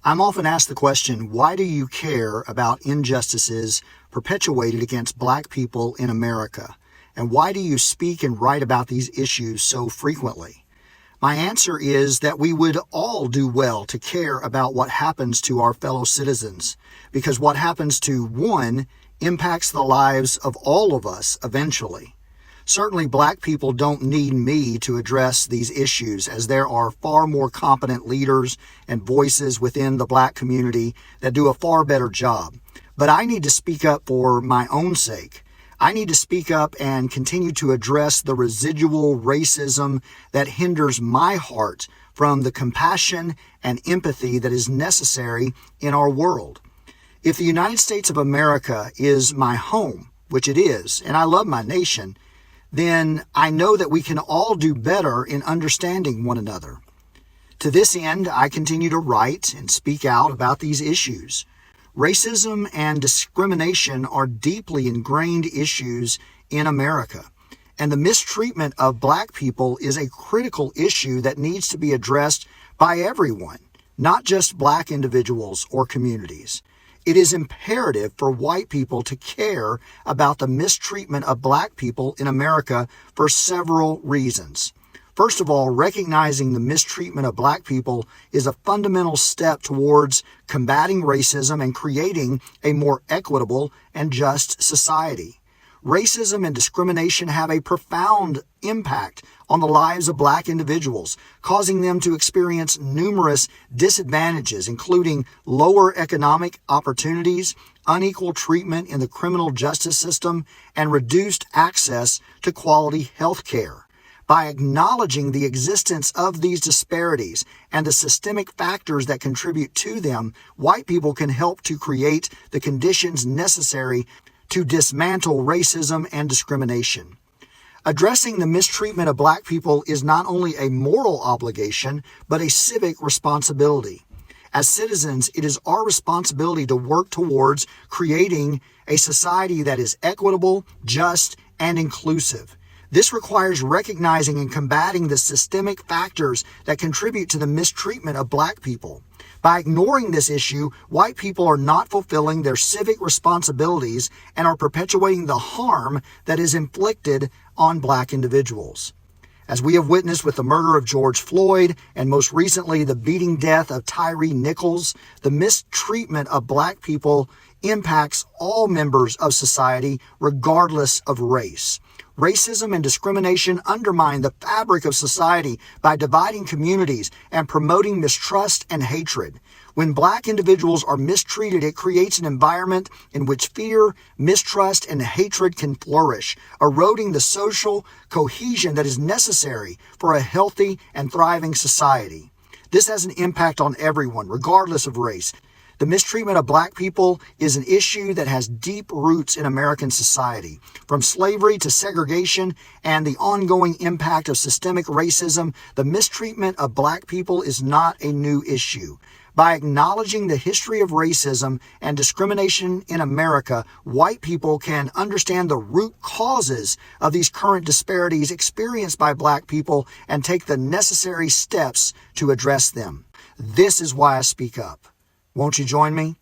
I'm often asked the question, why do you care about injustices perpetuated against black people in America? And why do you speak and write about these issues so frequently? My answer is that we would all do well to care about what happens to our fellow citizens, because what happens to one impacts the lives of all of us eventually. Certainly, black people don't need me to address these issues, as there are far more competent leaders and voices within the black community that do a far better job. But I need to speak up for my own sake. I need to speak up and continue to address the residual racism that hinders my heart from the compassion and empathy that is necessary in our world. If the United States of America is my home, which it is, and I love my nation, then I know that we can all do better in understanding one another. To this end, I continue to write and speak out about these issues. Racism and discrimination are deeply ingrained issues in America, and the mistreatment of black people is a critical issue that needs to be addressed by everyone, not just black individuals or communities. It is imperative for white people to care about the mistreatment of black people in America for several reasons. First of all, recognizing the mistreatment of black people is a fundamental step towards combating racism and creating a more equitable and just society. Racism and discrimination have a profound impact on the lives of black individuals, causing them to experience numerous disadvantages, including lower economic opportunities, unequal treatment in the criminal justice system, and reduced access to quality health care. By acknowledging the existence of these disparities and the systemic factors that contribute to them, white people can help to create the conditions necessary to dismantle racism and discrimination. Addressing the mistreatment of black people is not only a moral obligation, but a civic responsibility. As citizens, it is our responsibility to work towards creating a society that is equitable, just, and inclusive. This requires recognizing and combating the systemic factors that contribute to the mistreatment of black people. By ignoring this issue, white people are not fulfilling their civic responsibilities and are perpetuating the harm that is inflicted on black individuals. As we have witnessed with the murder of George Floyd and most recently the beating death of Tyre Nichols, the mistreatment of black people impacts all members of society regardless of race. Racism and discrimination undermine the fabric of society by dividing communities and promoting mistrust and hatred. When black individuals are mistreated, it creates an environment in which fear, mistrust, and hatred can flourish, eroding the social cohesion that is necessary for a healthy and thriving society. This has an impact on everyone, regardless of race. The mistreatment of black people is an issue that has deep roots in American society. From slavery to segregation and the ongoing impact of systemic racism, the mistreatment of black people is not a new issue. By acknowledging the history of racism and discrimination in America, white people can understand the root causes of these current disparities experienced by black people and take the necessary steps to address them. This is why I speak up. Won't you join me?